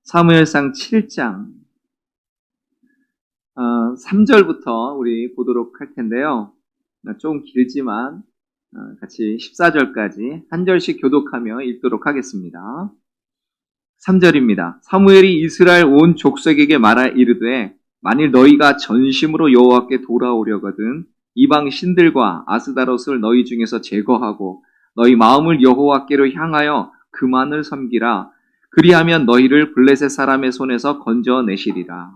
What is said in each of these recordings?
사무엘상 7장 3절부터 우리 보도록 할 텐데요. 좀 길지만 같이 14절까지 한 절씩 교독하며 읽도록 하겠습니다. 3절입니다. 사무엘이 이스라엘 온 족속에게 말하 이르되 만일 너희가 전심으로 여호와께 돌아오려거든 이방 신들과 아스다롯을 너희 중에서 제거하고 너희 마음을 여호와께로 향하여 그만을 섬기라. 그리하면 너희를 블레셋 사람의 손에서 건져내시리라.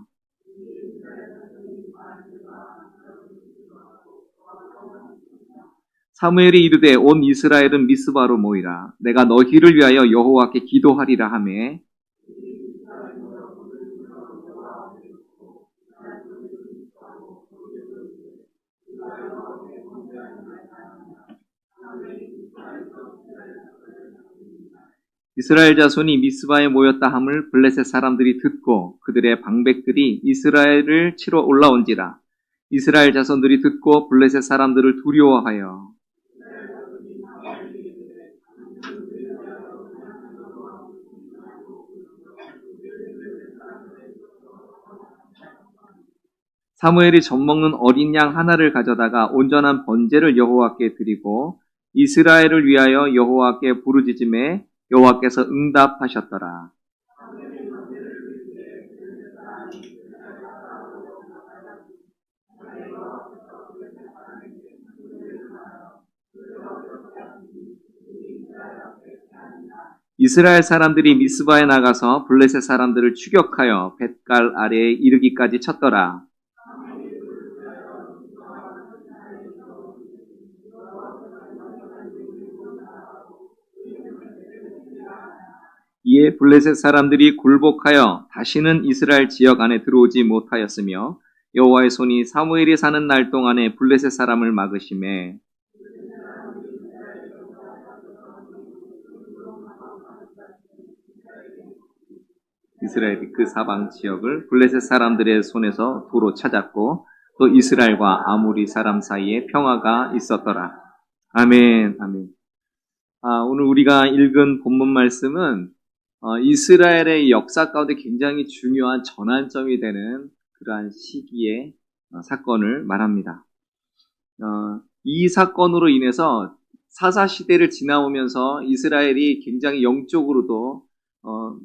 사무엘이 이르되 온 이스라엘은 미스바로 모이라. 내가 너희를 위하여 여호와께 기도하리라 하매 이스라엘 자손이 미스바에 모였다 함을 블레셋 사람들이 듣고 그들의 방백들이 이스라엘을 치러 올라온지라. 이스라엘 자손들이 듣고 블레셋 사람들을 두려워하여 사무엘이 젖먹는 어린 양 하나를 가져다가 온전한 번제를 여호와께 드리고 이스라엘을 위하여 여호와께 부르짖음에 여호와께서 응답하셨더라. 이스라엘 사람들이 미스바에 나가서 블레셋 사람들을 추격하여 벳갈 아래에 이르기까지 쳤더라. 이에 블레셋 사람들이 굴복하여 다시는 이스라엘 지역 안에 들어오지 못하였으며 여호와의 손이 사무엘이 사는 날 동안에 블레셋 사람을 막으심에 이스라엘이 그 사방 지역을 블레셋 사람들의 손에서 도로 찾았고 또 이스라엘과 아모리 사람 사이에 평화가 있었더라. 아멘, 아멘. 오늘 우리가 읽은 본문 말씀은 이스라엘의 역사 가운데 굉장히 중요한 전환점이 되는 그러한 시기의 사건을 말합니다. 이 사건으로 인해서 사사시대를 지나오면서 이스라엘이 굉장히 영적으로도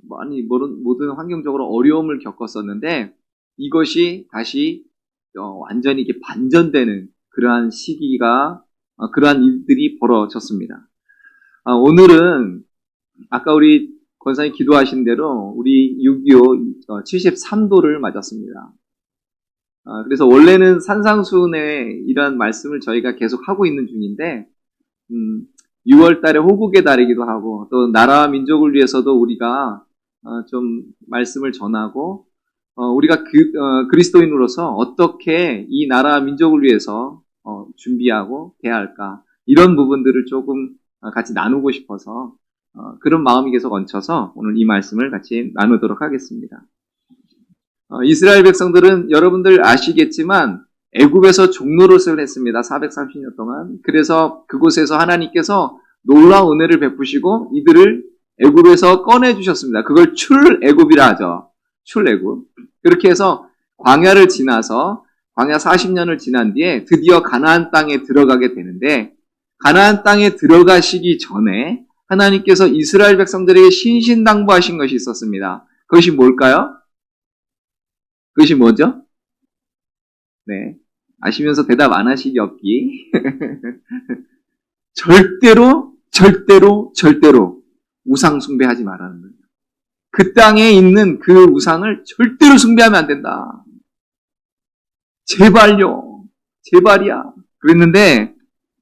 많이 모든 환경적으로 어려움을 겪었었는데 이것이 다시 완전히 이렇게 반전되는 그러한 시기가 그러한 일들이 벌어졌습니다. 오늘은 아까 우리 권사님 기도하신 대로 우리 6.25 73도를 맞았습니다. 그래서 원래는 산상수훈의 이런 말씀을 저희가 계속 하고 있는 중인데 6월 달에 호국의 달이기도 하고 또 나라와 민족을 위해서도 우리가 좀 말씀을 전하고 우리가 그리스도인으로서 어떻게 이 나라와 민족을 위해서 준비하고 대할까 이런 부분들을 조금 같이 나누고 싶어서 그런 마음이 계속 얹혀서 오늘 이 말씀을 같이 나누도록 하겠습니다. 이스라엘 백성들은 여러분들 아시겠지만 애굽에서 종노릇을 했습니다. 430년 동안. 그래서 그곳에서 하나님께서 놀라운 은혜를 베푸시고 이들을 애굽에서 꺼내주셨습니다. 그걸 출애굽이라 하죠. 출애굽. 그렇게 해서 광야를 지나서 광야 40년을 지난 뒤에 드디어 가나안 땅에 들어가게 되는데 가나안 땅에 들어가시기 전에 하나님께서 이스라엘 백성들에게 신신당부하신 것이 있었습니다. 그것이 뭘까요? 그것이 뭐죠? 네. 아시면서 대답 안 하시기 없기. 절대로 우상 숭배하지 말라는 거예요. 그 땅에 있는 그 우상을 절대로 숭배하면 안 된다. 제발이야. 그랬는데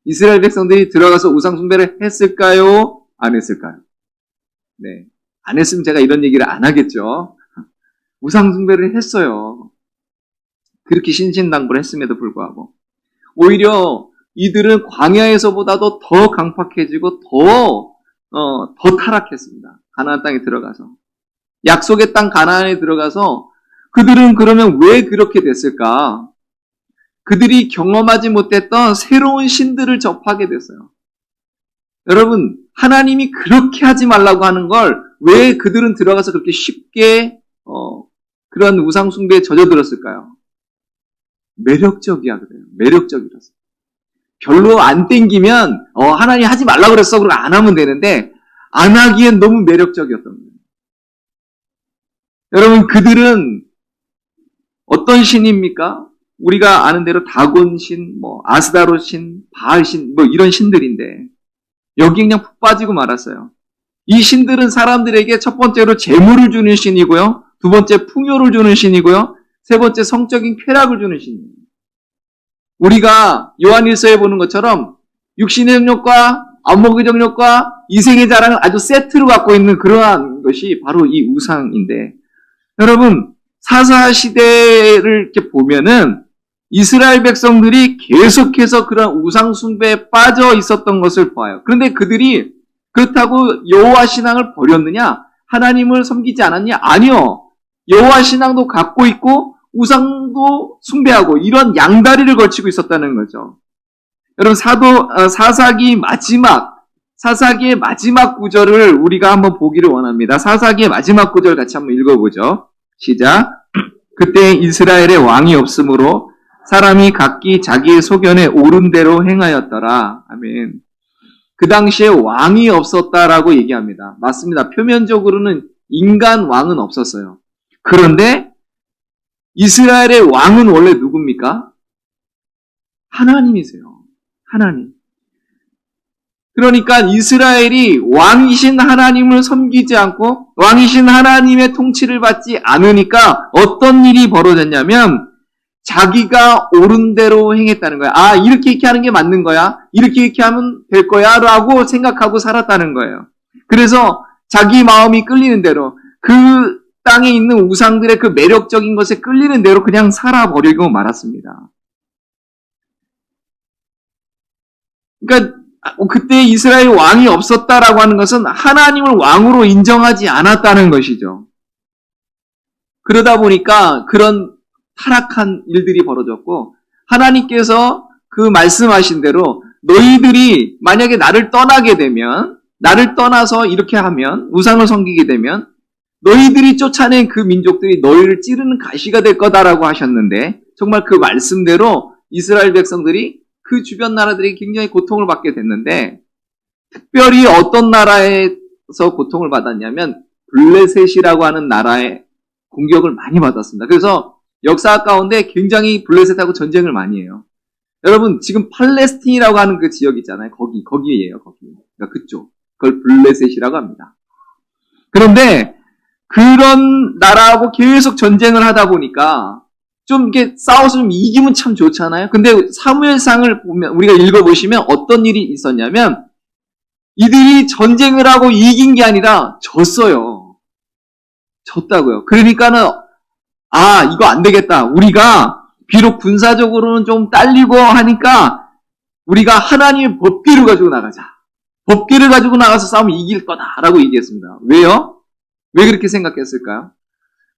이스라엘 백성들이 들어가서 우상 숭배를 했을까요? 안 했을까요? 네. 안 했으면 제가 이런 얘기를 안 하겠죠. 우상 숭배를 했어요. 그렇게 신신당부를 했음에도 불구하고 오히려 이들은 광야에서보다도 더 강팍해지고 더 타락했습니다. 가나안 땅에 들어가서 약속의 땅 가나안에 들어가서 그들은 그러면 왜 그렇게 됐을까? 그들이 경험하지 못했던 새로운 신들을 접하게 됐어요. 여러분, 하나님이 그렇게 하지 말라고 하는 걸 왜 그들은 들어가서 그렇게 쉽게 그런 우상 숭배에 젖어들었을까요? 매력적이야 그래요. 매력적이라서. 별로 안 땡기면 하나님 하지 말라 그랬어. 그러고 안 하면 되는데 안 하기엔 너무 매력적이었던 거예요. 여러분 그들은 어떤 신입니까? 우리가 아는 대로 다곤신, 아스다롯신, 바알신 이런 신들인데 여기 그냥 푹 빠지고 말았어요. 이 신들은 사람들에게 첫 번째로 재물을 주는 신이고요. 두 번째 풍요를 주는 신이고요. 세 번째 성적인 쾌락을 주는 신이에요. 우리가 요한일서에 보는 것처럼 육신의 정욕과 안목의 정욕과 이생의 자랑을 아주 세트로 갖고 있는 그러한 것이 바로 이 우상인데 여러분 사사시대를 이렇게 보면은 이스라엘 백성들이 계속해서 그런 우상 숭배에 빠져 있었던 것을 봐요. 그런데 그들이 그렇다고 여호와 신앙을 버렸느냐? 하나님을 섬기지 않았냐? 아니요. 여호와 신앙도 갖고 있고 우상도 숭배하고 이런 양다리를 걸치고 있었다는 거죠. 여러분 사사기의 마지막 구절을 우리가 한번 보기를 원합니다. 사사기의 마지막 구절 같이 한번 읽어보죠. 시작. 그때 이스라엘에 왕이 없으므로 사람이 각기 자기의 소견에 옳은 대로 행하였더라. 아멘. 그 당시에 왕이 없었다라고 얘기합니다. 맞습니다. 표면적으로는 인간 왕은 없었어요. 그런데 이스라엘의 왕은 원래 누굽니까? 하나님이세요. 하나님. 그러니까 이스라엘이 왕이신 하나님을 섬기지 않고 왕이신 하나님의 통치를 받지 않으니까 어떤 일이 벌어졌냐면 자기가 옳은 대로 행했다는 거야. 아, 이렇게 하는 게 맞는 거야. 이렇게 하면 될 거야. 라고 생각하고 살았다는 거예요. 그래서 자기 마음이 끌리는 대로 그 땅에 있는 우상들의 그 매력적인 것에 끌리는 대로 그냥 살아버리고 말았습니다. 그러니까 그때 이스라엘 왕이 없었다라고 하는 것은 하나님을 왕으로 인정하지 않았다는 것이죠. 그러다 보니까 그런 타락한 일들이 벌어졌고 하나님께서 그 말씀하신 대로 너희들이 만약에 나를 떠나게 되면 나를 떠나서 이렇게 하면 우상을 섬기게 되면 너희들이 쫓아낸 그 민족들이 너희를 찌르는 가시가 될 거다라고 하셨는데 정말 그 말씀대로 이스라엘 백성들이 그 주변 나라들이 굉장히 고통을 받게 됐는데 특별히 어떤 나라에서 고통을 받았냐면 블레셋이라고 하는 나라의 공격을 많이 받았습니다. 그래서 역사 가운데 굉장히 블레셋하고 전쟁을 많이 해요. 여러분 지금 팔레스틴이라고 하는 그 지역 있잖아요. 거기에요. 그러니까 그쪽. 그걸 블레셋이라고 합니다. 그런데 그런 나라하고 계속 전쟁을 하다 보니까 좀 이렇게 싸워서 좀 이기면 참 좋잖아요. 근데 사무엘상을 보면 우리가 읽어보시면 어떤 일이 있었냐면 이들이 전쟁을 하고 이긴 게 아니라 졌어요. 졌다고요. 그러니까는 이거 안 되겠다. 우리가 비록 군사적으로는 좀 딸리고 하니까 우리가 하나님의 법궤를 가지고 나가자. 법궤를 가지고 나가서 싸우면 이길 거다라고 얘기했습니다. 왜요? 왜 그렇게 생각했을까요?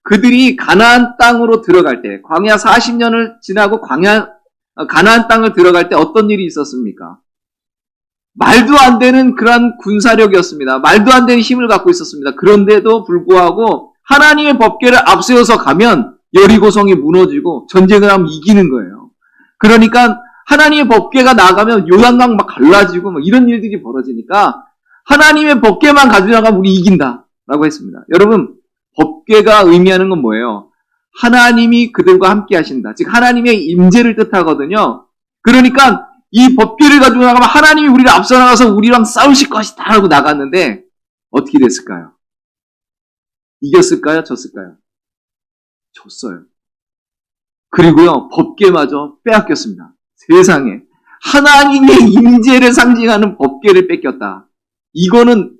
그들이 가나안 땅으로 들어갈 때 광야 40년을 지나고 가나안 땅을 들어갈 때 어떤 일이 있었습니까? 말도 안 되는 그런 군사력이었습니다. 말도 안 되는 힘을 갖고 있었습니다. 그런데도 불구하고 하나님의 법궤를 앞세워서 가면 여리고성이 무너지고 전쟁을 하면 이기는 거예요. 그러니까 하나님의 법궤가 나가면 요단강 막 갈라지고 막 이런 일들이 벌어지니까 하나님의 법궤만 가지고 나가면 우리 이긴다라고 했습니다. 여러분 법궤가 의미하는 건 뭐예요? 하나님이 그들과 함께 하신다. 즉 하나님의 임재를 뜻하거든요. 그러니까 이 법궤를 가지고 나가면 하나님이 우리를 앞서 나가서 우리랑 싸우실 것이다 하고 나갔는데 어떻게 됐을까요? 이겼을까요? 졌을까요? 졌어요. 그리고요 법궤마저 빼앗겼습니다. 세상에 하나님의 임재를 상징하는 법궤를 뺏겼다. 이거는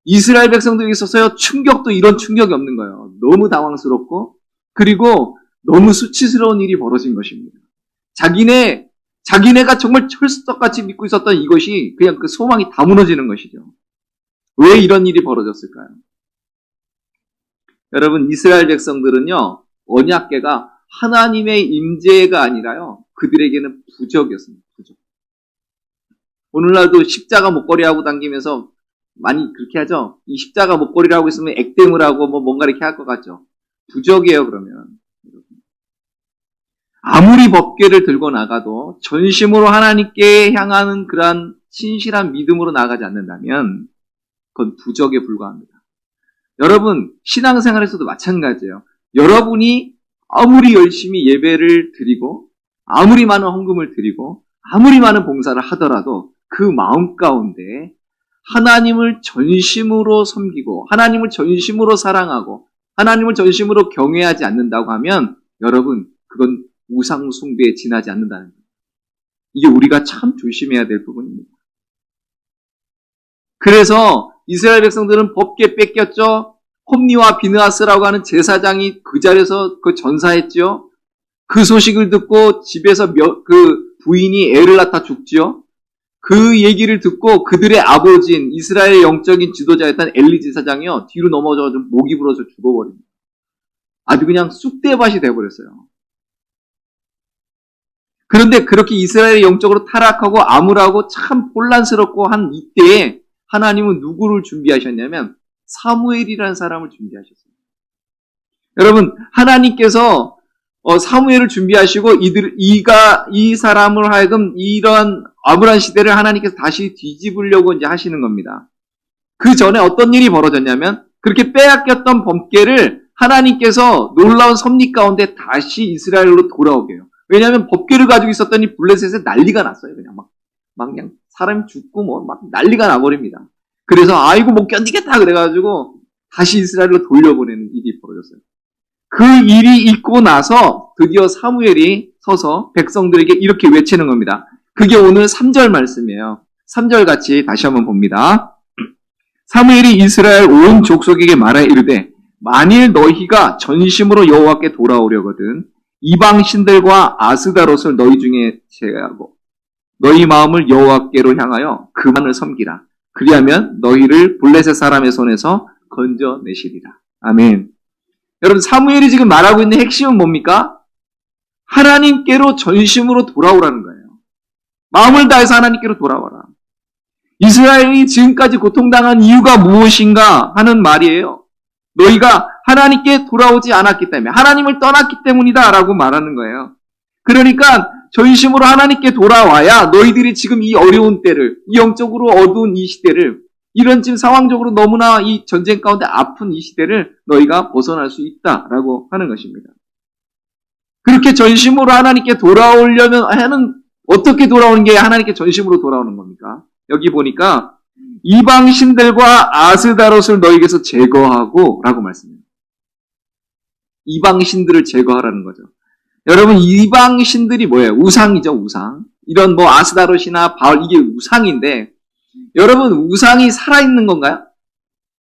이스라엘 백성들에게 있어서요 충격도 이런 충격이 없는 거예요. 너무 당황스럽고 그리고 너무 수치스러운 일이 벌어진 것입니다. 자기네가 정말 철석같이 믿고 있었던 이것이 그냥 그 소망이 다 무너지는 것이죠. 왜 이런 일이 벌어졌을까요? 여러분 이스라엘 백성들은요 언약궤가 하나님의 임재가 아니라요 그들에게는 부적이었습니다. 부적. 오늘날도 십자가 목걸이하고 다니면서 많이 그렇게 하죠. 이 십자가 목걸이라고 있으면 액땜을 하고 뭐 뭔가 이렇게 할 것 같죠. 부적이에요, 그러면. 아무리 법궤를 들고 나가도 전심으로 하나님께 향하는 그러한 신실한 믿음으로 나가지 않는다면 그건 부적에 불과합니다. 여러분, 신앙생활에서도 마찬가지예요. 여러분이 아무리 열심히 예배를 드리고 아무리 많은 헌금을 드리고 아무리 많은 봉사를 하더라도 그 마음 가운데 하나님을 전심으로 섬기고 하나님을 전심으로 사랑하고 하나님을 전심으로 경외하지 않는다고 하면 여러분, 그건 우상 숭배에 지나지 않는다는 거예요. 이게 우리가 참 조심해야 될 부분입니다. 그래서 이스라엘 백성들은 법궤 뺏겼죠. 홈니와 비느하스라고 하는 제사장이 그 자리에서 그 전사했죠. 그 소식을 듣고 집에서 그 부인이 애를 낳다 죽죠. 그 얘기를 듣고 그들의 아버지인 이스라엘의 영적인 지도자였던 엘리 제사장이요, 뒤로 넘어져 목이 부러져 죽어버립니다. 아주 그냥 쑥대밭이 돼버렸어요. 그런데 그렇게 이스라엘이 영적으로 타락하고 암울하고 참 혼란스럽고 한 이때에 하나님은 누구를 준비하셨냐면 사무엘이라는 사람을 준비하셨어요. 여러분, 하나님께서 사무엘을 준비하시고 이 사람을 하여금 이런 암울한 시대를 하나님께서 다시 뒤집으려고 이제 하시는 겁니다. 그 전에 어떤 일이 벌어졌냐면 그렇게 빼앗겼던 법궤를 하나님께서 놀라운 섭리 가운데 다시 이스라엘로 돌아오게 해요. 왜냐하면 법궤를 가지고 있었던 이 블레셋에 난리가 났어요. 막 그냥 사람이 죽고 막 난리가 나버립니다. 그래서 아이고 못 견디겠다 그래가지고 다시 이스라엘로 돌려보내는 일이 벌어졌어요. 그 일이 있고 나서 드디어 사무엘이 서서 백성들에게 이렇게 외치는 겁니다. 그게 오늘 3절 말씀이에요. 3절 같이 다시 한번 봅니다. 사무엘이 이스라엘 온 족속에게 말하여 이르되 만일 너희가 전심으로 여호와께 돌아오려거든 이방 신들과 아스다롯을 너희 중에 제하고 너희 마음을 여호와께로 향하여 그만을 섬기라. 그리하면 너희를 블레셋 사람의 손에서 건져내시리라. 아멘. 여러분, 사무엘이 지금 말하고 있는 핵심은 뭡니까? 하나님께로 전심으로 돌아오라는 거예요. 마음을 다해서 하나님께로 돌아와라. 이스라엘이 지금까지 고통당한 이유가 무엇인가 하는 말이에요. 너희가 하나님께 돌아오지 않았기 때문에, 하나님을 떠났기 때문이다 라고 말하는 거예요. 그러니까 전심으로 하나님께 돌아와야 너희들이 지금 이 어려운 때를, 이 영적으로 어두운 이 시대를, 이런 지금 상황적으로 너무나 이 전쟁 가운데 아픈 이 시대를 너희가 벗어날 수 있다라고 하는 것입니다. 그렇게 전심으로 하나님께 돌아오려면 하는, 어떻게 돌아오는 게 하나님께 전심으로 돌아오는 겁니까? 여기 보니까 이방 신들과 아스다롯을 너희에게서 제거하고 라고 말씀해요. 이방 신들을 제거하라는 거죠. 여러분, 이방 신들이 뭐예요? 우상이죠, 우상. 이런 뭐 아스다롯이나 바알, 이게 우상인데 여러분, 우상이 살아있는 건가요?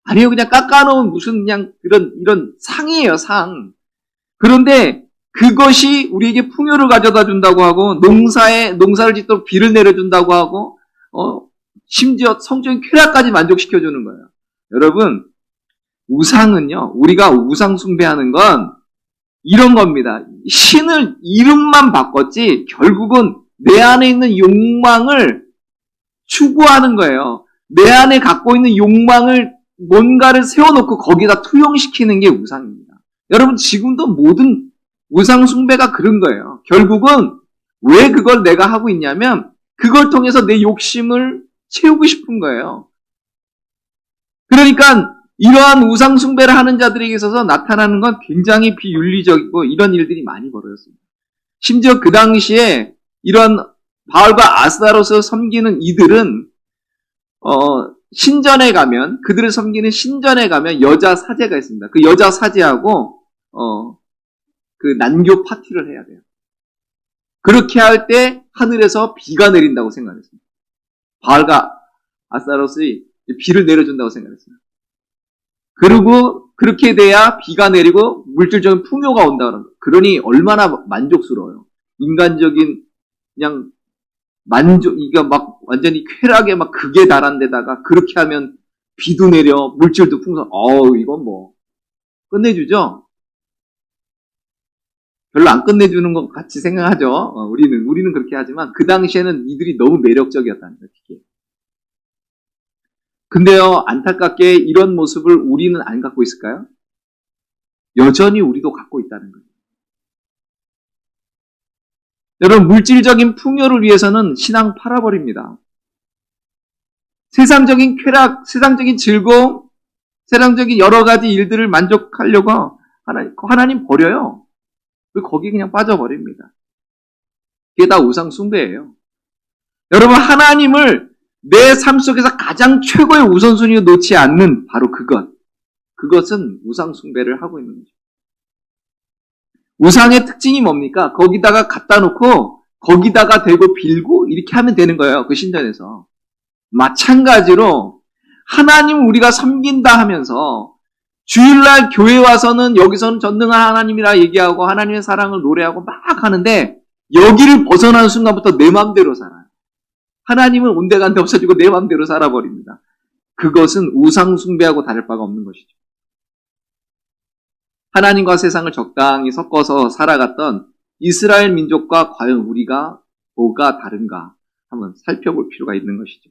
아니요, 그냥 깎아놓은 무슨 그냥 이런 상이에요, 상. 그런데 그것이 우리에게 풍요를 가져다 준다고 하고, 농사를 짓도록 비를 내려준다고 하고, 심지어 성적인 쾌락까지 만족시켜주는 거예요. 여러분, 우상은요, 우리가 우상 숭배하는 건 이런 겁니다. 신을 이름만 바꿨지, 결국은 내 안에 있는 욕망을 추구하는 거예요. 내 안에 갖고 있는 욕망을 뭔가를 세워놓고 거기다 투영시키는 게 우상입니다. 여러분, 지금도 모든 우상 숭배가 그런 거예요. 결국은 왜 그걸 내가 하고 있냐면 그걸 통해서 내 욕심을 채우고 싶은 거예요. 그러니까 이러한 우상 숭배를 하는 자들에게 있어서 나타나는 건 굉장히 비윤리적이고 이런 일들이 많이 벌어졌습니다. 심지어 그 당시에 이런 바알과 아스타롯을 섬기는 이들은 신전에 가면, 그들을 섬기는 신전에 가면 여자 사제가 있습니다. 그 여자 사제하고 그 난교 파티를 해야 돼요. 그렇게 할 때 하늘에서 비가 내린다고 생각했습니다. 바알과 아스타롯이 비를 내려준다고 생각했어요. 그리고 그렇게 돼야 비가 내리고 물질적인 풍요가 온다. 그러니 얼마나 만족스러워요. 인간적인 그냥 이게 막 완전히 쾌락에 막 극에 달한 데다가 그렇게 하면 비도 내려, 물질도 풍성. 이건 뭐 끝내주죠? 별로 안 끝내주는 것 같이 생각하죠. 우리는 그렇게 하지만 그 당시에는 이들이 너무 매력적이었다는 거예요. 근데요, 안타깝게 이런 모습을 우리는 안 갖고 있을까요? 여전히 우리도 갖고 있다는 거예요. 여러분, 물질적인 풍요를 위해서는 신앙 팔아버립니다. 세상적인 쾌락, 세상적인 즐거움, 세상적인 여러 가지 일들을 만족하려고 하나님 버려요. 거기 그냥 빠져버립니다. 그게 다 우상 숭배예요. 여러분, 하나님을 내 삶 속에서 가장 최고의 우선순위로 놓지 않는 바로 그것은 우상 숭배를 하고 있는 거죠. 우상의 특징이 뭡니까? 거기다가 갖다 놓고 거기다가 대고 빌고 이렇게 하면 되는 거예요. 그 신전에서. 마찬가지로 하나님 우리가 섬긴다 하면서 주일날 교회 와서는 여기서는 전능한 하나님이라 얘기하고 하나님의 사랑을 노래하고 막 하는데 여기를 벗어나는 순간부터 내 마음대로 살아요. 하나님은 온데간데 없어지고 내 마음대로 살아버립니다. 그것은 우상 숭배하고 다를 바가 없는 것이죠. 하나님과 세상을 적당히 섞어서 살아갔던 이스라엘 민족과 과연 우리가 뭐가 다른가 한번 살펴볼 필요가 있는 것이죠.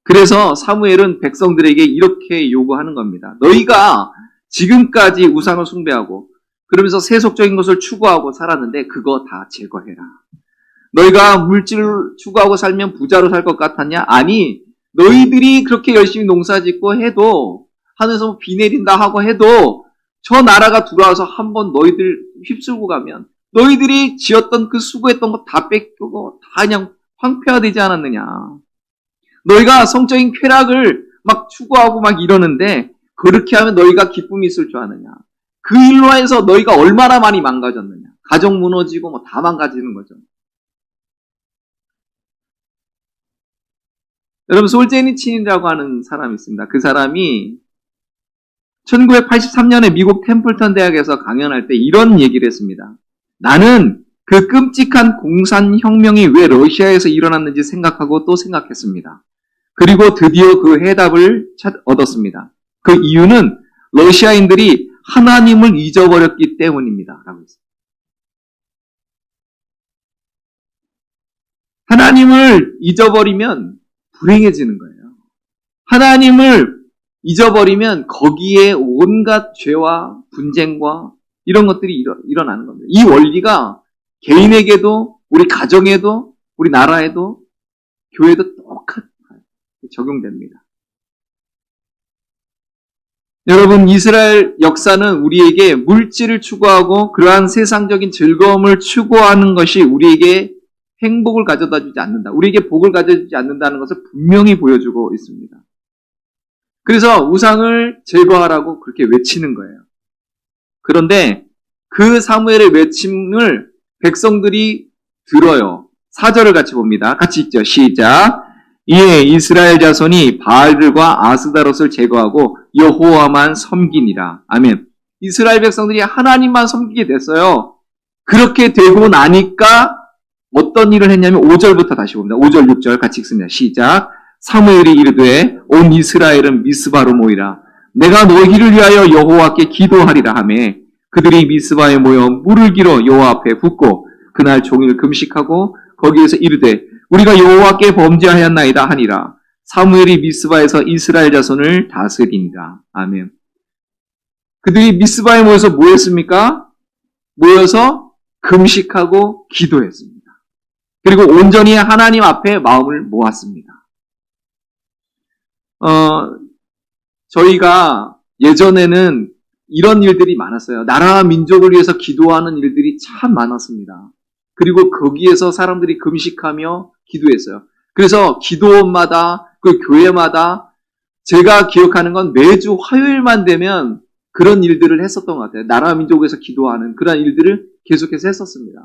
그래서 사무엘은 백성들에게 이렇게 요구하는 겁니다. 너희가 지금까지 우상을 숭배하고 그러면서 세속적인 것을 추구하고 살았는데 그거 다 제거해라. 너희가 물질을 추구하고 살면 부자로 살 것 같았냐? 아니, 너희들이 그렇게 열심히 농사짓고 해도 하늘에서 비 내린다 하고 해도 저 나라가 들어와서 한번 너희들 휩쓸고 가면 너희들이 지었던 그 수고했던 거 다 뺏기고 다 그냥 황폐화되지 않았느냐. 너희가 성적인 쾌락을 막 추구하고 막 이러는데 그렇게 하면 너희가 기쁨이 있을 줄 아느냐. 그 일로 해서 너희가 얼마나 많이 망가졌느냐. 가정 무너지고 뭐 다 망가지는 거죠. 여러분, 솔제니친이라고 하는 사람이 있습니다. 그 사람이 1983년에 미국 템플턴 대학에서 강연할 때 이런 얘기를 했습니다. 나는 그 끔찍한 공산혁명이 왜 러시아에서 일어났는지 생각하고 또 생각했습니다. 그리고 드디어 그 해답을 얻었습니다. 그 이유는 러시아인들이 하나님을 잊어버렸기 때문입니다. 라고 했습니다. 하나님을 잊어버리면 불행해지는 거예요. 하나님을 잊어버리면 거기에 온갖 죄와 분쟁과 이런 것들이 일어나는 겁니다. 이 원리가 개인에게도 우리 가정에도 우리 나라에도 교회도 똑같이 적용됩니다. 여러분, 이스라엘 역사는 우리에게 물질을 추구하고 그러한 세상적인 즐거움을 추구하는 것이 우리에게 행복을 가져다 주지 않는다. 우리에게 복을 가져주지 않는다는 것을 분명히 보여주고 있습니다. 그래서 우상을 제거하라고 그렇게 외치는 거예요. 그런데 그 사무엘의 외침을 백성들이 들어요. 4절을 같이 봅니다. 같이 읽죠. 시작. 이에 이스라엘 자손이 바알들과 아스다롯을 제거하고 여호와만 섬기니라. 아멘. 이스라엘 백성들이 하나님만 섬기게 됐어요. 그렇게 되고 나니까 어떤 일을 했냐면 5절부터 다시 봅니다. 5절, 6절 같이 읽습니다. 시작. 사무엘이 이르되 온 이스라엘은 미스바로 모이라. 내가 너희를 위하여 여호와께 기도하리라 하매 그들이 미스바에 모여 물을 길어 여호와 앞에 붓고 그날 종일 금식하고 거기에서 이르되 우리가 여호와께 범죄하였나이다 하니라. 사무엘이 미스바에서 이스라엘 자손을 다스리니라. 아멘. 그들이 미스바에 모여서 뭐 했습니까? 모여서 금식하고 기도했습니다. 그리고 온전히 하나님 앞에 마음을 모았습니다. 저희가 예전에는 이런 일들이 많았어요. 나라와 민족을 위해서 기도하는 일들이 참 많았습니다. 그리고 거기에서 사람들이 금식하며 기도했어요. 그래서 기도원마다 그 교회마다 제가 기억하는 건 매주 화요일만 되면 그런 일들을 했었던 것 같아요. 나라와 민족에서 기도하는 그런 일들을 계속해서 했었습니다.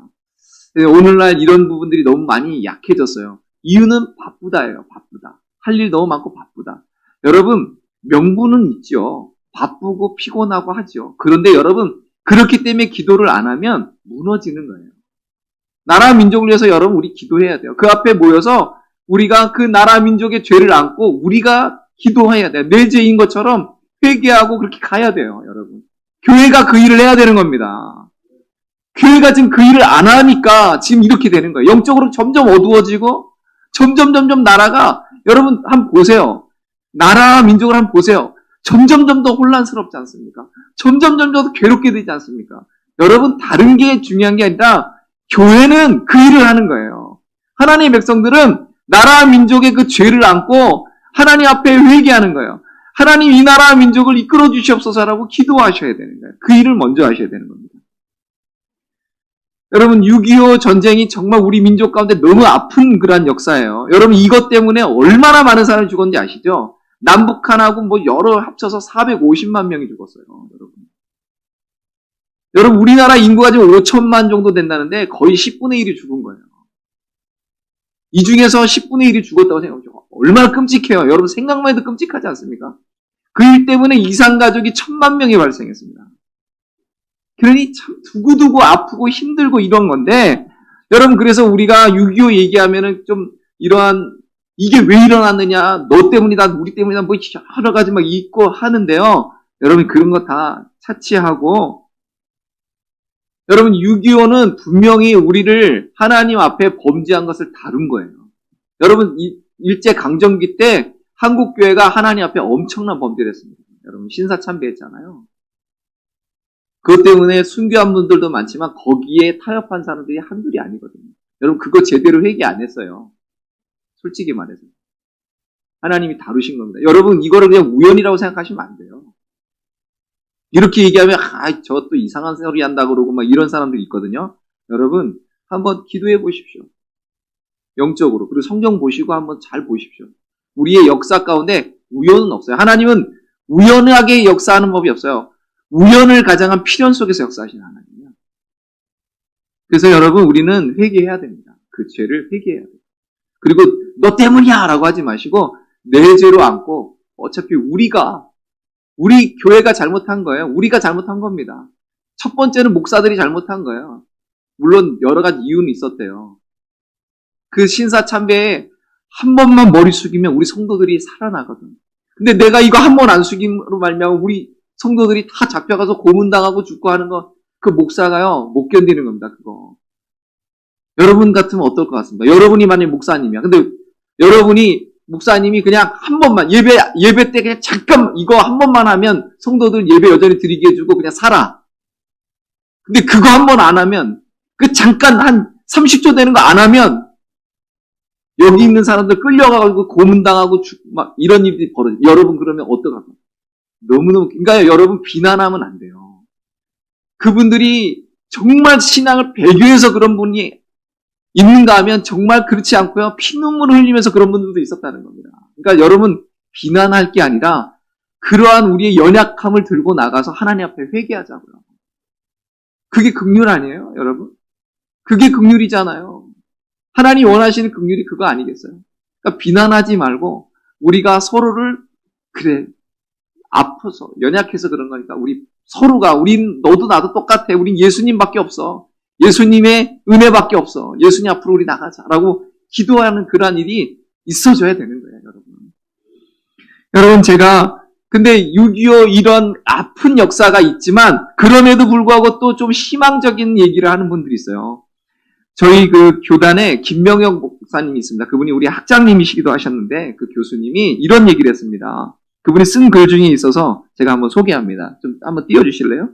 오늘날 이런 부분들이 너무 많이 약해졌어요. 이유는 바쁘다예요. 바쁘다. 할 일 너무 많고 바쁘다. 여러분, 명분은 있죠. 바쁘고 피곤하고 하죠. 그런데 여러분, 그렇기 때문에 기도를 안 하면 무너지는 거예요. 나라 민족을 위해서 여러분 우리 기도해야 돼요. 그 앞에 모여서 우리가 그 나라 민족의 죄를 안고 우리가 기도해야 돼요. 내 죄인 것처럼 회개하고 그렇게 가야 돼요. 여러분. 교회가 그 일을 해야 되는 겁니다. 교회가 지금 그 일을 안 하니까 지금 이렇게 되는 거예요. 영적으로 점점 어두워지고 점점 나라가 여러분 한번 보세요. 나라 민족을 한번 보세요. 점점 더 혼란스럽지 않습니까? 점점 더 괴롭게 되지 않습니까? 여러분 다른 게 중요한 게 아니라 교회는 그 일을 하는 거예요. 하나님의 백성들은 나라 민족의 그 죄를 안고 하나님 앞에 회개하는 거예요. 하나님 이 나라 민족을 이끌어 주시옵소서라고 기도하셔야 되는 거예요. 그 일을 먼저 하셔야 되는 겁니다. 여러분 6.25 전쟁이 정말 우리 민족 가운데 너무 아픈 그러한 역사예요. 여러분 이것 때문에 얼마나 많은 사람이 죽었는지 아시죠? 남북한하고 뭐 여러 합쳐서 450만 명이 죽었어요. 여러분 우리나라 인구가 지금 5천만 정도 된다는데 거의 10분의 1이 죽은 거예요. 이 중에서 10분의 1이 죽었다고 생각해보죠. 얼마나 끔찍해요. 여러분 생각만 해도 끔찍하지 않습니까? 그 일 때문에 이산가족이 1,000만 명이 발생했습니다. 그러니 참 두고두고 아프고 힘들고 이런 건데 여러분 그래서 우리가 6.25 얘기하면은 좀 이러한 이게 왜 일어났느냐 너 때문이다 우리 때문이다 뭐 여러 가지 막 있고 하는데요. 여러분 그런 거 다 차치하고 여러분 6.25는 분명히 우리를 하나님 앞에 범죄한 것을 다룬 거예요. 여러분 일제강점기 때 한국교회가 하나님 앞에 엄청난 범죄를 했습니다. 여러분 신사참배했잖아요. 그것 때문에 순교한 분들도 많지만 거기에 타협한 사람들이 한둘이 아니거든요. 여러분 그거 제대로 회개 안 했어요. 솔직히 말해서. 하나님이 다루신 겁니다. 여러분 이거를 그냥 우연이라고 생각하시면 안 돼요. 이렇게 얘기하면 저 또 이상한 소리 한다 그러고 막 이런 사람들이 있거든요. 여러분 한번 기도해 보십시오. 영적으로. 그리고 성경 보시고 한번 잘 보십시오. 우리의 역사 가운데 우연은 없어요. 하나님은 우연하게 역사하는 법이 없어요. 우연을 가장한 필연 속에서 역사하시는 하나님이에요. 그래서 여러분 우리는 회개해야 됩니다. 그 죄를 회개해야 돼요. 그리고 너 때문이야 라고 하지 마시고 내 죄로 안고 어차피 우리 교회가 잘못한 거예요. 우리가 잘못한 겁니다. 첫 번째는 목사들이 잘못한 거예요. 물론 여러 가지 이유는 있었대요. 그 신사참배에 한 번만 머리 숙이면 우리 성도들이 살아나거든. 근데 내가 이거 한 번 안 숙임으로 말미암아 우리 성도들이 다 잡혀가서 고문당하고 죽고 하는 거, 그 목사가요, 못 견디는 겁니다, 그거. 여러분 같으면 어떨 것 같습니다. 여러분이 만약에 목사님이야. 근데 여러분이, 목사님이 그냥 한 번만, 예배 때 그냥 잠깐 이거 한 번만 하면 성도들 예배 여전히 드리게 해주고 그냥 살아. 근데 그거 한 번 안 하면, 그 잠깐 한 30초 되는 거 안 하면, 여기 있는 사람들 끌려가고 고문당하고 막 이런 일이 벌어져. 여러분 그러면 어떡하고? 너무너무, 그러니까 여러분 비난하면 안 돼요. 그분들이 정말 신앙을 배교해서 그런 분이 있는가 하면 정말 그렇지 않고요. 피눈물을 흘리면서 그런 분들도 있었다는 겁니다. 그러니까 여러분 비난할 게 아니라 그러한 우리의 연약함을 들고 나가서 하나님 앞에 회개하자고요. 그게 긍휼 아니에요, 여러분? 그게 긍휼이잖아요. 하나님 원하시는 긍휼이 그거 아니겠어요? 그러니까 비난하지 말고 우리가 서로를 그래 아파서 연약해서 그런 거니까 우리 서로가 너도 나도 똑같아. 우린 예수님밖에 없어. 예수님의 은혜밖에 없어. 예수님 앞으로 우리 나가자라고 기도하는 그러한 일이 있어줘야 되는 거예요, 여러분. 여러분 근데 6.25 이런 아픈 역사가 있지만 그럼에도 불구하고 또 좀 희망적인 얘기를 하는 분들이 있어요. 저희 그 교단에 김명영 목사님이 있습니다. 그분이 우리 학장님이시기도 하셨는데 그 교수님이 이런 얘기를 했습니다. 그분이 쓴 글 중에 있어서 제가 한번 소개합니다. 좀 한번 띄워주실래요?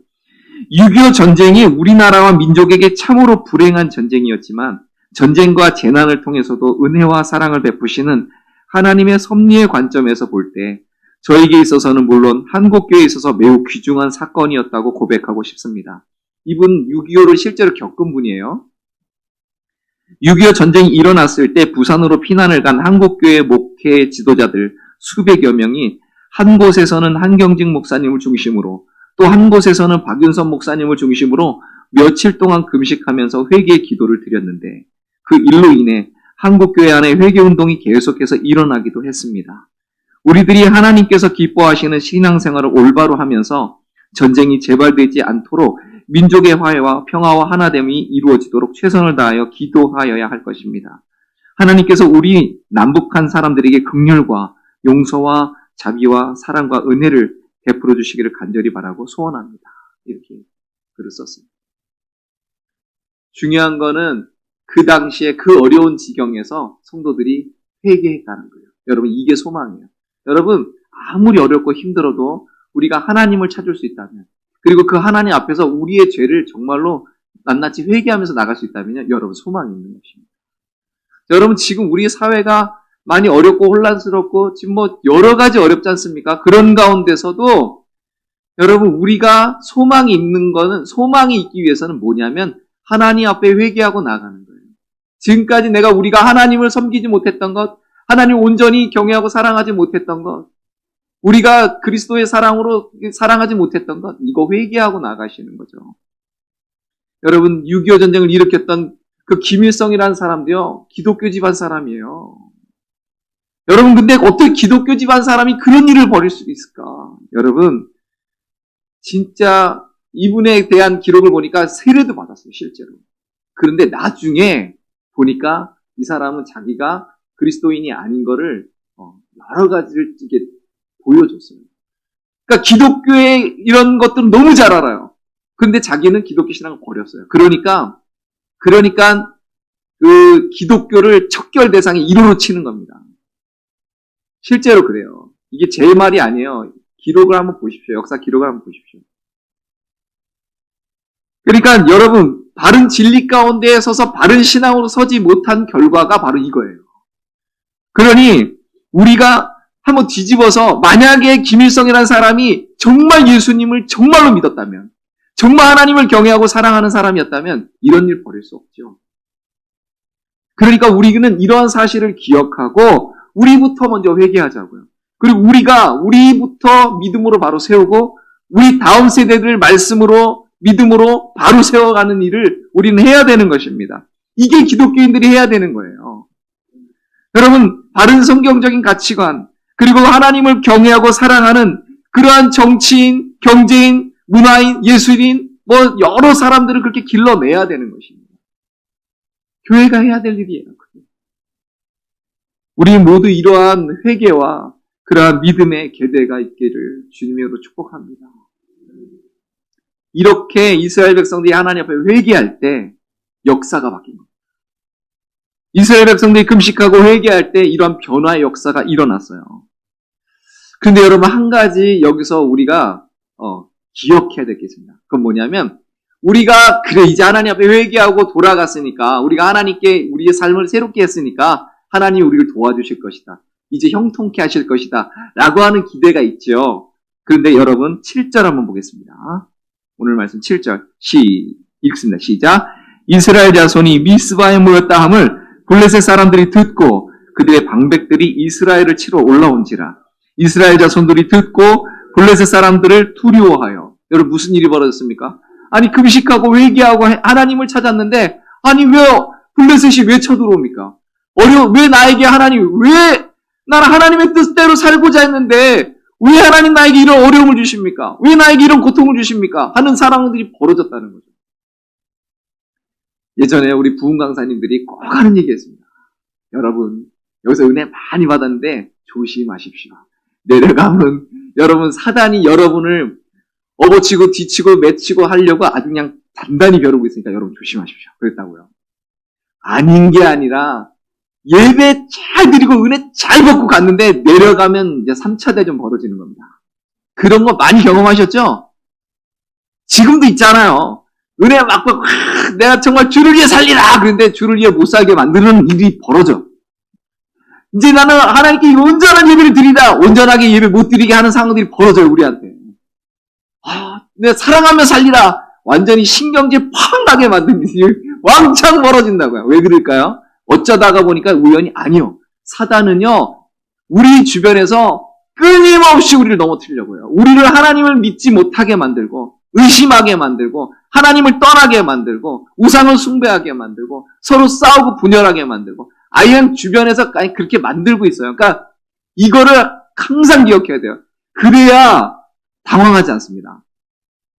6.25 전쟁이 우리나라와 민족에게 참으로 불행한 전쟁이었지만 전쟁과 재난을 통해서도 은혜와 사랑을 베푸시는 하나님의 섭리의 관점에서 볼 때 저에게 있어서는 물론 한국교회에 있어서 매우 귀중한 사건이었다고 고백하고 싶습니다. 이분 6.25를 실제로 겪은 분이에요. 6.25 전쟁이 일어났을 때 부산으로 피난을 간 한국교회 목회 지도자들 수백여 명이 한 곳에서는 한경직 목사님을 중심으로 또 한 곳에서는 박윤선 목사님을 중심으로 며칠 동안 금식하면서 회개의 기도를 드렸는데 그 일로 인해 한국교회 안에 회개운동이 계속해서 일어나기도 했습니다. 우리들이 하나님께서 기뻐하시는 신앙생활을 올바로 하면서 전쟁이 재발되지 않도록 민족의 화해와 평화와 하나됨이 이루어지도록 최선을 다하여 기도하여야 할 것입니다. 하나님께서 우리 남북한 사람들에게 긍휼과 용서와 자비와 사랑과 은혜를 베풀어 주시기를 간절히 바라고 소원합니다. 이렇게 글을 썼습니다. 중요한 거는 그 당시에 그 어려운 지경에서 성도들이 회개했다는 거예요. 여러분, 이게 소망이에요. 여러분, 아무리 어렵고 힘들어도 우리가 하나님을 찾을 수 있다면, 그리고 그 하나님 앞에서 우리의 죄를 정말로 낱낱이 회개하면서 나갈 수 있다면요, 여러분, 소망이 있는 것입니다. 여러분, 지금 우리 사회가 많이 어렵고 혼란스럽고 지금 뭐 여러 가지 어렵지 않습니까? 그런 가운데서도 여러분, 우리가 소망이 있는 거는, 소망이 있기 위해서는 뭐냐면 하나님 앞에 회개하고 나가는 거예요. 지금까지 우리가 하나님을 섬기지 못했던 것, 하나님을 온전히 경외하고 사랑하지 못했던 것, 우리가 그리스도의 사랑으로 사랑하지 못했던 것, 이거 회개하고 나가시는 거죠. 여러분, 6.25 전쟁을 일으켰던 그 김일성이라는 사람도요, 기독교 집안 사람이에요. 여러분, 근데 어떻게 기독교 집안 사람이 그런 일을 벌일 수 있을까? 여러분, 진짜 이분에 대한 기록을 보니까 세례도 받았어요, 실제로. 그런데 나중에 보니까 이 사람은 자기가 그리스도인이 아닌 거를 여러 가지를 이렇게 보여줬어요. 그러니까 기독교의 이런 것들은 너무 잘 알아요. 그런데 자기는 기독교 신앙을 버렸어요. 그러니까 그 기독교를 척결 대상의 1호로 치는 겁니다. 실제로 그래요. 이게 제 말이 아니에요. 기록을 한번 보십시오. 역사 기록을 한번 보십시오. 그러니까 여러분, 바른 진리 가운데에 서서 바른 신앙으로 서지 못한 결과가 바로 이거예요. 그러니 우리가 한번 뒤집어서 만약에 김일성이라는 사람이 정말 예수님을 정말로 믿었다면, 정말 하나님을 경외하고 사랑하는 사람이었다면 이런 일 벌일 수 없죠. 그러니까 우리는 이러한 사실을 기억하고 우리부터 먼저 회개하자고요. 그리고 우리부터 믿음으로 바로 세우고 우리 다음 세대들 말씀으로 믿음으로 바로 세워가는 일을 우리는 해야 되는 것입니다. 이게 기독교인들이 해야 되는 거예요. 여러분, 바른 성경적인 가치관, 그리고 하나님을 경외하고 사랑하는 그러한 정치인, 경제인, 문화인, 예술인, 여러 사람들을 그렇게 길러내야 되는 것입니다. 교회가 해야 될 일이에요. 우리 모두 이러한 회개와 그러한 믿음의 계대가 있기를 주님으로 축복합니다. 이렇게 이스라엘 백성들이 하나님 앞에 회개할 때 역사가 바뀝니다. 이스라엘 백성들이 금식하고 회개할 때 이러한 변화의 역사가 일어났어요. 그런데 여러분, 한 가지 여기서 우리가 기억해야 될 게 있습니다. 그건 뭐냐면, 우리가 이제 하나님 앞에 회개하고 돌아갔으니까, 우리가 하나님께 우리의 삶을 새롭게 했으니까 하나님이 우리를 도와주실 것이다, 이제 형통케 하실 것이다 라고 하는 기대가 있죠. 그런데 여러분, 7절 한번 보겠습니다. 오늘 말씀 7절 읽습니다. 시작. 이스라엘 자손이 미스바에 모였다 함을 블레셋 사람들이 듣고 그들의 방백들이 이스라엘을 치러 올라온지라. 이스라엘 자손들이 듣고 블레셋 사람들을 두려워하여. 여러분, 무슨 일이 벌어졌습니까? 아니, 금식하고 회개하고 하나님을 찾았는데, 아니, 블레셋이 왜 쳐들어옵니까? 왜 나에게 나는 하나님의 뜻대로 살고자 했는데 왜 하나님 나에게 이런 어려움을 주십니까? 왜 나에게 이런 고통을 주십니까? 하는 상황들이 벌어졌다는 거죠. 예전에 우리 부흥 강사님들이 꼭 하는 얘기했습니다. 여러분, 여기서 은혜 많이 받았는데 조심하십시오. 내려가면 여러분, 사단이 여러분을 업어치고 뒤치고 맺히고 하려고 아주 그냥 단단히 벼르고 있으니까 여러분 조심하십시오. 그랬다고요. 아닌 게 아니라 예배 잘 드리고 은혜 잘 받고 갔는데 내려가면 이제 3차 대전 벌어지는 겁니다. 그런 거 많이 경험하셨죠? 지금도 있잖아요. 은혜 막 받고 내가 정말 주를 위해 살리라 그런데 주를 위해 못 살게 만드는 일이 벌어져. 이제 나는 하나님께 온전한 예배를 드리다 온전하게 예배 못 드리게 하는 상황들이 벌어져요, 우리한테. 내가 사랑하며 살리라 완전히 신경질 팍 나게 만드는 일이 왕창 벌어진다고요. 왜 그럴까요? 어쩌다가 보니까 우연히 아니요. 사단은요, 우리 주변에서 끊임없이 우리를 넘어뜨리려고요. 우리를 하나님을 믿지 못하게 만들고, 의심하게 만들고, 하나님을 떠나게 만들고, 우상을 숭배하게 만들고, 서로 싸우고 분열하게 만들고, 아예 주변에서 그렇게 만들고 있어요. 그러니까 이거를 항상 기억해야 돼요. 그래야 당황하지 않습니다.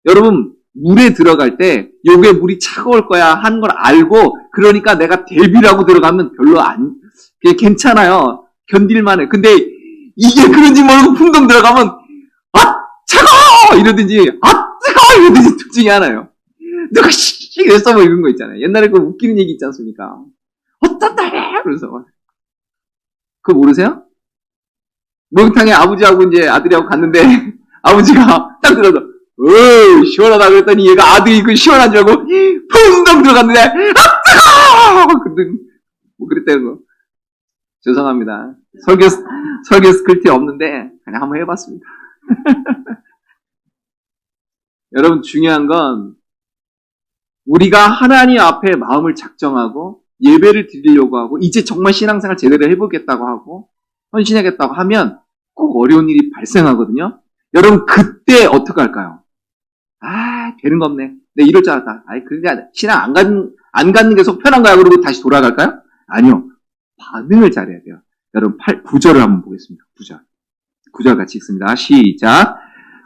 여러분, 물에 들어갈 때 요게 물이 차가울 거야 하는 걸 알고 그러니까 내가 대비라고 들어가면 별로 그게 괜찮아요. 견딜만 해. 근데 이게 그런지 모르고 풍덩 들어가면 차가워! 이러든지 뜨거워! 이러든지 둘 중에 하나예요. 누가 이랬어 뭐 이런 거 있잖아요. 옛날에 그 웃기는 얘기 있지 않습니까? 어떤 날에 그래서 그거 모르세요? 목욕탕에 아버지하고 이제 아들이하고 갔는데 아버지가 딱 들어서 시원하다 그랬더니 얘가 아들이 그 시원한 줄 알고 펑덩 들어갔는데 아 뜨거워! 뭐 그랬다는 거. 죄송합니다. 설교 스크립트 없는데 그냥 한번 해봤습니다. 여러분 중요한 건 우리가 하나님 앞에 마음을 작정하고 예배를 드리려고 하고 이제 정말 신앙생활 제대로 해보겠다고 하고 헌신하겠다고 하면 꼭 어려운 일이 발생하거든요. 여러분 그때 어떻게 할까요? 되는 거 없네. 내가 이럴 줄 알았다. 그러니까 신앙 안 갖는 게 속 편한 거야. 그러고 다시 돌아갈까요? 아니요. 반응을 잘해야 돼요. 여러분 9절을 한번 보겠습니다. 9절 같이 읽습니다. 시작.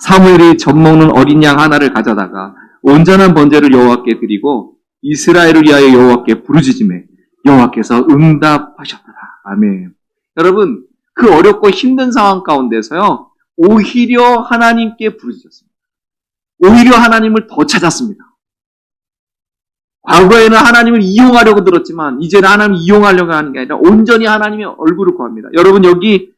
사무엘이 젖먹는 어린 양 하나를 가져다가 온전한 번제를 여호와께 드리고 이스라엘을 위하여 여호와께 부르짖음에 여호와께서 응답하셨더라. 아멘. 여러분 그 어렵고 힘든 상황 가운데서요. 오히려 하나님께 부르짖었습니다. 오히려 하나님을 더 찾았습니다. 과거에는 하나님을 이용하려고 들었지만 이제는 하나님을 이용하려고 하는 게 아니라 온전히 하나님의 얼굴을 구합니다. 여러분 여기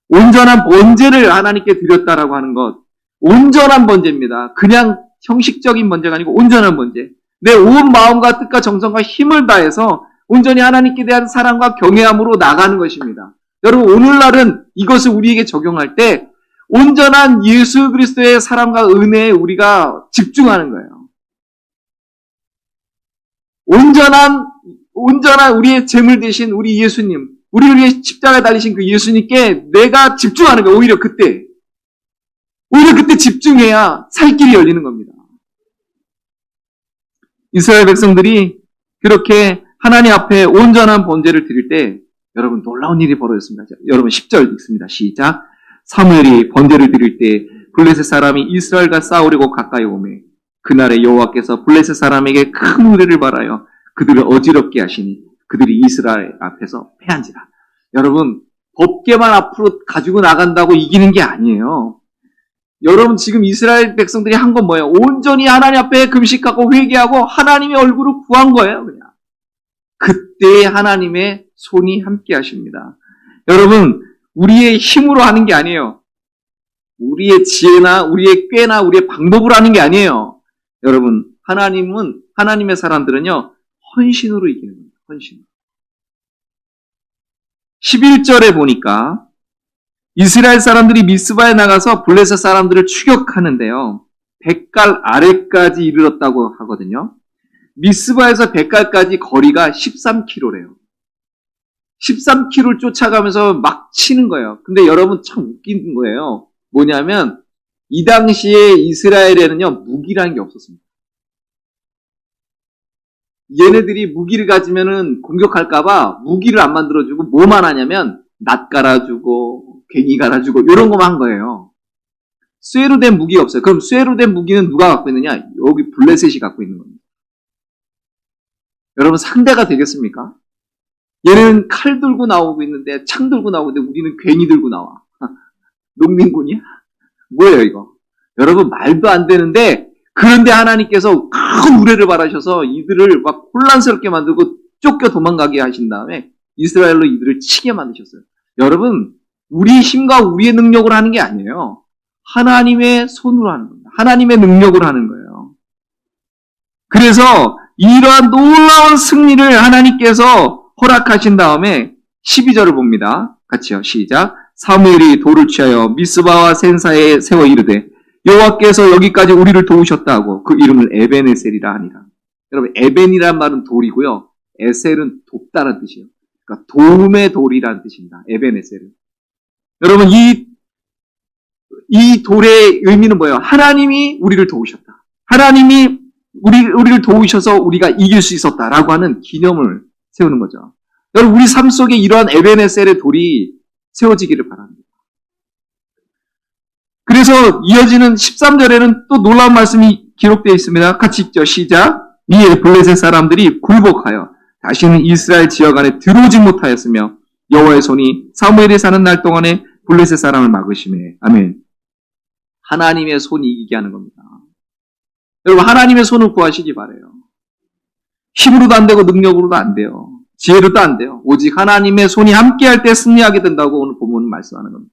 온전한 번제를 하나님께 드렸다라고 하는 것 온전한 번제입니다. 그냥 형식적인 번제가 아니고 온전한 번제. 내 온 마음과 뜻과 정성과 힘을 다해서 온전히 하나님께 대한 사랑과 경외함으로 나가는 것입니다. 여러분 오늘날은 이것을 우리에게 적용할 때 온전한 예수 그리스도의 사랑과 은혜에 우리가 집중하는 거예요. 온전한 우리의 제물 되신 우리 예수님, 우리를 위해 십자가에 달리신 그 예수님께 내가 집중하는 거예요. 오히려 그때 집중해야 살 길이 열리는 겁니다. 이스라엘 백성들이 그렇게 하나님 앞에 온전한 번제를 드릴 때 여러분 놀라운 일이 벌어졌습니다. 여러분 10절 읽습니다. 시작. 사무엘이 번제를 드릴 때 블레셋 사람이 이스라엘과 싸우려고 가까이 오매 그날에 여호와께서 블레셋 사람에게 큰 우레를 발하여 그들을 어지럽게 하시니 그들이 이스라엘 앞에서 패한지라. 여러분 법계만 앞으로 가지고 나간다고 이기는 게 아니에요. 여러분 지금 이스라엘 백성들이 한 건 뭐예요? 온전히 하나님 앞에 금식하고 회개하고 하나님의 얼굴을 구한 거예요. 그냥 그때 하나님의 손이 함께 하십니다. 여러분 우리의 힘으로 하는 게 아니에요. 우리의 지혜나 우리의 꾀나 우리의 방법으로 하는 게 아니에요. 여러분 하나님의 사람들은요 헌신으로 이기는 겁니다. 헌신. 11절에 보니까 이스라엘 사람들이 미스바에 나가서 블레셋 사람들을 추격하는데요. 벳갈 아래까지 이르렀다고 하거든요. 미스바에서 벳갈까지 거리가 13km래요. 13km를 쫓아가면서 막 치는 거예요. 근데 여러분 참 웃긴 거예요. 뭐냐면 이 당시에 이스라엘에는요 무기라는 게 없었습니다. 얘네들이 무기를 가지면은 공격할까봐 무기를 안 만들어주고 뭐만 하냐면 낫 갈아주고 괭이 갈아주고 이런 거만 한 거예요. 쇠로 된 무기가 없어요. 그럼 쇠로 된 무기는 누가 갖고 있느냐? 여기 블레셋이 갖고 있는 겁니다. 여러분 상대가 되겠습니까? 얘는 칼 들고 나오고 있는데 창 들고 나오고 있는데 우리는 괭이 들고 나와. 농민군이야? 뭐예요 이거? 여러분 말도 안 되는데 그런데 하나님께서 큰 우레를 바라셔서 이들을 막 혼란스럽게 만들고 쫓겨 도망가게 하신 다음에 이스라엘로 이들을 치게 만드셨어요. 여러분 우리의 힘과 우리의 능력으로 하는 게 아니에요. 하나님의 손으로 하는 겁니다. 하나님의 능력으로 하는 거예요. 그래서 이러한 놀라운 승리를 하나님께서 허락하신 다음에 12절을 봅니다. 같이요. 시작. 사무엘이 돌을 취하여 미스바와 센사에 세워 이르되 여호와께서 여기까지 우리를 도우셨다고 그 이름을 에벤에셀이라 하니라. 여러분 에벤이란 말은 돌이고요. 에셀은 돕다라는 뜻이에요. 그러니까 도움의 돌이라는 뜻입니다. 에벤에셀은. 여러분 이 돌의 의미는 뭐예요? 하나님이 우리를 도우셨다. 하나님이 우리를 도우셔서 우리가 이길 수 있었다라고 하는 기념을 세우는 거죠. 여러분 우리 삶 속에 이러한 에벤에셀의 돌이 세워지기를 바랍니다. 그래서 이어지는 13절에는 또 놀라운 말씀이 기록되어 있습니다. 같이 읽죠. 시작. 이에 블레셋 사람들이 굴복하여 다시는 이스라엘 지역 안에 들어오지 못하였으며 여호와의 손이 사무엘이 사는 날 동안에 블레셋 사람을 막으시매. 아멘. 하나님의 손이 이기게 하는 겁니다. 여러분 하나님의 손을 구하시기 바라요. 힘으로도 안 되고 능력으로도 안 돼요. 지혜로도 안 돼요. 오직 하나님의 손이 함께할 때 승리하게 된다고 오늘 본문은 말씀하는 겁니다.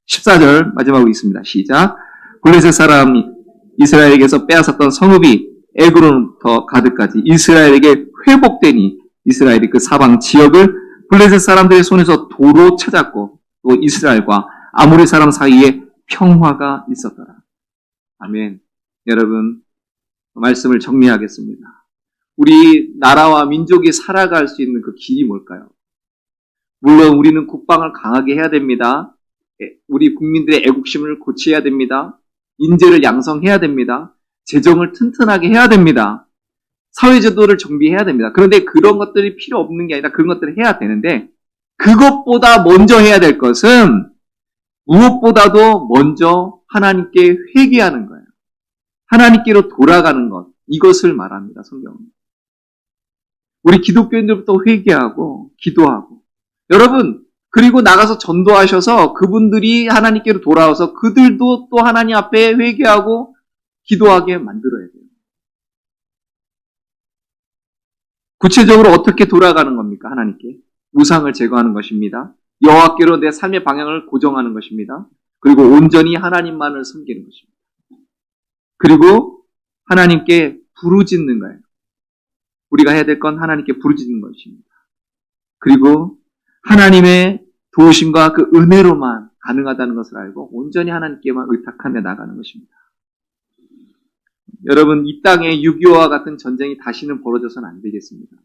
14절 마지막으로 있습니다. 시작. 블레셋 사람이 이스라엘에게서 빼앗았던 성읍이 에그론부터 가드까지 이스라엘에게 회복되니 이스라엘이 그 사방 지역을 블레셋 사람들의 손에서 도로 찾았고 또 이스라엘과 아모리 사람 사이에 평화가 있었더라. 아멘. 여러분, 말씀을 정리하겠습니다. 우리 나라와 민족이 살아갈 수 있는 그 길이 뭘까요? 물론 우리는 국방을 강하게 해야 됩니다. 우리 국민들의 애국심을 고치해야 됩니다. 인재를 양성해야 됩니다. 재정을 튼튼하게 해야 됩니다. 사회제도를 정비해야 됩니다. 그런데 그런 것들이 필요 없는 게 아니라 그런 것들을 해야 되는데 그것보다 먼저 해야 될 것은 무엇보다도 먼저 하나님께 회개하는 거예요. 하나님께로 돌아가는 것. 이것을 말합니다. 성경은. 우리 기독교인들부터 회개하고 기도하고 여러분 그리고 나가서 전도하셔서 그분들이 하나님께로 돌아와서 그들도 또 하나님 앞에 회개하고 기도하게 만들어야 돼요. 구체적으로 어떻게 돌아가는 겁니까? 하나님께. 우상을 제거하는 것입니다. 여호와께로 내 삶의 방향을 고정하는 것입니다. 그리고 온전히 하나님만을 섬기는 것입니다. 그리고 하나님께 부르짖는 거예요. 우리가 해야 될 건 하나님께 부르짖는 것입니다. 그리고 하나님의 도우심과 그 은혜로만 가능하다는 것을 알고 온전히 하나님께만 의탁하며 나가는 것입니다. 여러분, 이 땅에 6.25와 같은 전쟁이 다시는 벌어져서는 안 되겠습니다.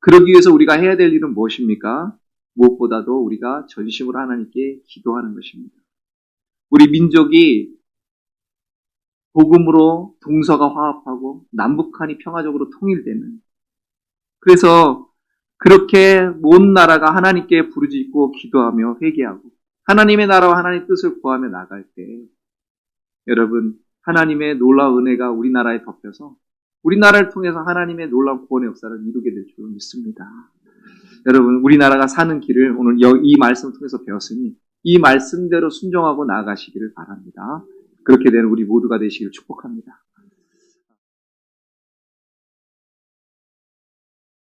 그러기 위해서 우리가 해야 될 일은 무엇입니까? 무엇보다도 우리가 전심으로 하나님께 기도하는 것입니다. 우리 민족이 복음으로 동서가 화합하고 남북한이 평화적으로 통일되는 그래서 그렇게 온 나라가 하나님께 부르짖고 기도하며 회개하고 하나님의 나라와 하나님의 뜻을 구하며 나갈 때 여러분 하나님의 놀라운 은혜가 우리나라에 덮여서 우리나라를 통해서 하나님의 놀라운 구원의 역사를 이루게 될 줄 믿습니다. 여러분 우리나라가 사는 길을 오늘 이 말씀을 통해서 배웠으니 이 말씀대로 순종하고 나아가시기를 바랍니다. 그렇게 되는 우리 모두가 되시기를 축복합니다.